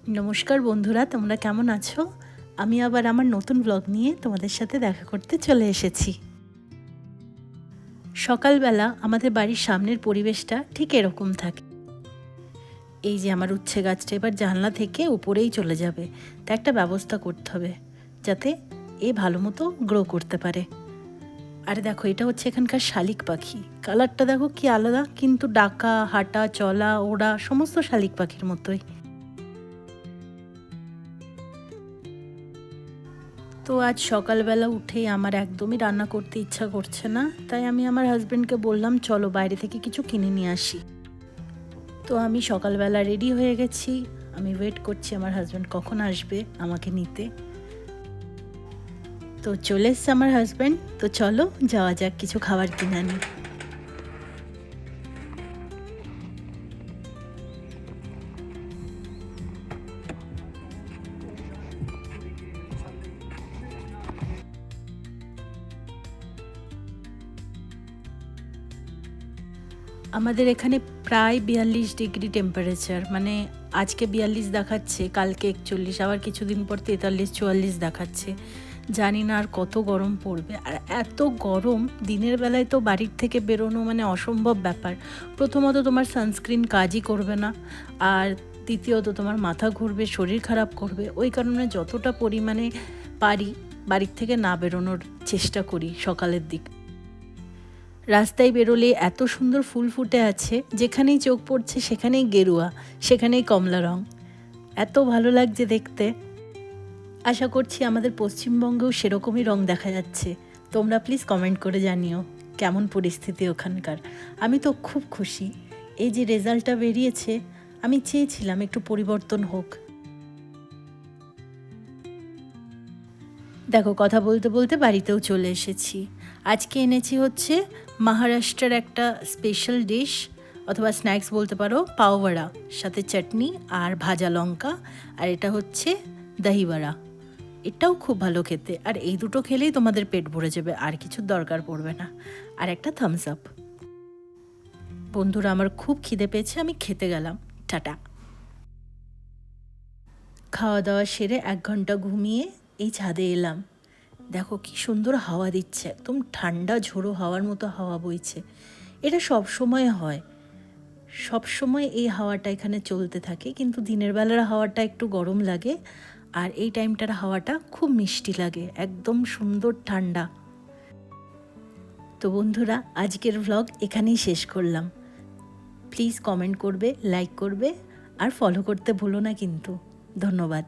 নমস্কার বন্ধুরা, তোমরা কেমন আছো? আমি আবার আমার নতুন ব্লগ নিয়ে তোমাদের সাথে দেখা করতে চলে এসেছি। সকালবেলা আমাদের বাড়ির সামনের পরিবেশটা ঠিক এরকম থাকে। এই যে আমার উচ্ছে গাছটা এবার জানলা থেকে উপরেই চলে যাবে, তা একটা ব্যবস্থা করতে হবে যাতে এ ভালো মতো গ্রো করতে পারে। আর দেখো, এটা হচ্ছে এখানকার শালিক পাখি। কালারটা দেখো কি আলাদা, কিন্তু ডাকা, হাঁটা, চলা, ওড়া সমস্ত শালিক পাখির মতোই। তো আজ সকালবেলা উঠেই আমার একদমই রান্না করতে ইচ্ছা করছে না, তাই আমি আমার হাজব্যান্ডকে বললাম চলো বাইরে থেকে কিছু কিনে নিয়ে আসি। তো আমি সকালবেলা রেডি হয়ে গেছি, আমি ওয়েট করছি আমার হাজব্যান্ড কখন আসবে আমাকে নিতে। তো চলে এসছে আমার হাজব্যান্ড, তো চলো যাওয়া যাক কিছু খাবার কিনে আনি। আমাদের এখানে প্রায় 42 ডিগ্রি টেম্পারেচার, মানে আজকে 42 দেখাচ্ছে, কালকে 41, আবার কিছুদিন পর 43, 44 দেখাচ্ছে। জানি না আর কত গরম পড়বে। আর এত গরম, দিনের বেলায় তো বাড়ির থেকে বেরোনো মানে অসম্ভব ব্যাপার। প্রথমত তোমার সানস্ক্রিন কাজই করবে না, আর দ্বিতীয়ত তোমার মাথা ঘুরবে, শরীর খারাপ করবে। ওই কারণে যতটা পরিমাণে পারি বাড়ির থেকে না বেরোনোর চেষ্টা করি সকালের দিক। রাস্তায় বেরোলে এত সুন্দর ফুল ফুটে আছে, যেখানেই চোখ পড়ছে সেখানেই গেরুয়া, সেখানেই কমলা রং। এত ভালো লাগছে দেখতে। আশা করছি আমাদের পশ্চিমবঙ্গেও সেরকমই রং দেখা যাচ্ছে। তোমরা প্লিজ কমেন্ট করে জানিও কেমন পরিস্থিতি ওখানকার। আমি তো খুব খুশি। এই যে রেজাল্টটা বেরিয়েছে, আমি চেয়েছিলাম একটু পরিবর্তন হোক। দেখো, কথা বলতে বলতে বাড়িতেও চলে এসেছি। আজকে এনেছি হচ্ছে মহারাষ্ট্রের একটা স্পেশাল ডিশ, অথবা স্ন্যাক্স বলতে পারো, পাওভাড়া, সাথে চাটনি আর ভাজা লঙ্কা। আর এটা হচ্ছে দহিবড়া। এটাও খুব ভালো খেতে, আর এই দুটো খেলেই তোমাদের পেট ভরে যাবে, আর কিছুর দরকার পড়বে না। আর একটা থামস আপ। বন্ধুরা, আমার খুব খিদে পেয়েছে, আমি খেতে গেলাম। টাটা। খাওয়া দাওয়া সেরে 1 ঘন্টা ঘুমিয়ে এই ছাদে এলাম। দেখো কি সুন্দর হাওয়া দিচ্ছে, একদম ঠান্ডা ঝোড়ো হাওয়ার মতো হাওয়া বইছে। এটা সব সময় হয়, সব সময় এই হাওয়াটা এখানে চলতে থাকে, কিন্তু দিনের বেলার হাওয়াটা একটু গরম লাগে, আর এই টাইমটার হাওয়াটা খুব মিষ্টি লাগে, একদম সুন্দর ঠান্ডা। তো বন্ধুরা, আজকের ভ্লগ এখানেই শেষ করলাম। প্লিজ কমেন্ট করবে, লাইক করবে, আর ফলো করতে ভুলো না কিন্তু। ধন্যবাদ।